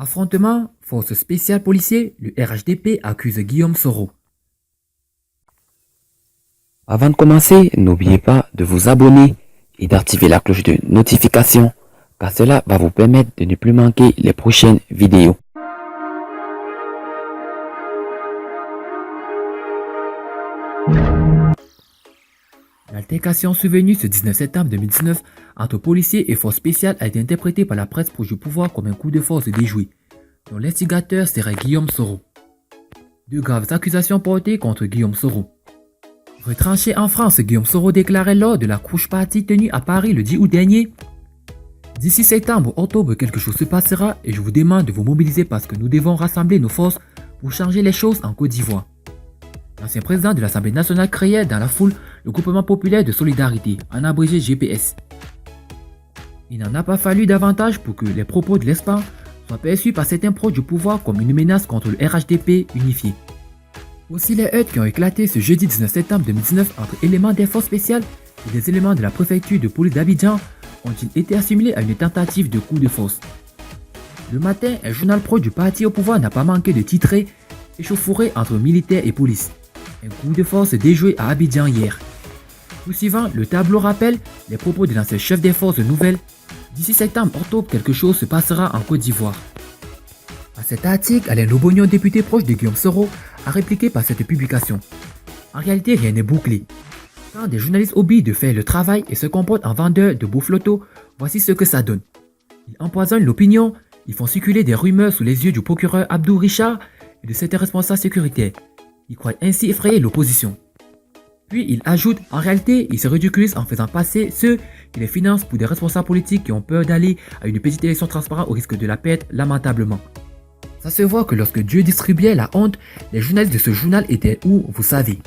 Affrontement, force spéciale policier, le RHDP accuse Guillaume Soro. Avant de commencer, n'oubliez pas de vous abonner et d'activer la cloche de notification, car cela va vous permettre de ne plus manquer les prochaines vidéos. L'altercation survenue ce 19 septembre 2019 entre policiers et forces spéciales a été interprétée par la presse proche du pouvoir comme un coup de force déjoué, dont l'instigateur serait Guillaume Soro. Deux graves accusations portées contre Guillaume Soro. Retranché en France, Guillaume Soro déclarait lors de la couche party tenue à Paris le 10 août dernier: « D'ici septembre ou octobre, quelque chose se passera et je vous demande de vous mobiliser parce que nous devons rassembler nos forces pour changer les choses en Côte d'Ivoire. » L'ancien président de l'Assemblée nationale créait dans la foule le Groupement populaire de solidarité, en abrégé GPS. Il n'en a pas fallu davantage pour que les propos de l'ESPAN soient perçus par certains proches du pouvoir comme une menace contre le RHDP unifié. Aussi, les heurts qui ont éclaté ce jeudi 19 septembre 2019 entre éléments des forces spéciales et des éléments de la préfecture de police d'Abidjan ont-ils été assimilés à une tentative de coup de force. Le matin, un journal proche du parti au pouvoir n'a pas manqué de titrer « Échauffourée entre militaires et police ». Un coup de force déjoué à Abidjan hier. Tout suivant, le tableau rappelle les propos de l'ancien chef des forces nouvelles. D'ici septembre-octobre, quelque chose se passera en Côte d'Ivoire. À cet article, Alain Lobognon, député proche de Guillaume Soro, a répliqué par cette publication. En réalité, rien n'est bouclé. Quand des journalistes oublient de faire le travail et se comportent en vendeurs de beaux flottos, voici ce que ça donne. Ils empoisonnent l'opinion, ils font circuler des rumeurs sous les yeux du procureur Abdou Richard et de certains responsables sécuritaires. Ils croient ainsi effrayer l'opposition. Puis il ajoute, en réalité, ils se ridiculisent en faisant passer ceux qui les financent pour des responsables politiques qui ont peur d'aller à une petite élection transparente au risque de la perdre lamentablement. Ça se voit que lorsque Dieu distribuait la honte, les journalistes de ce journal étaient où, vous savez.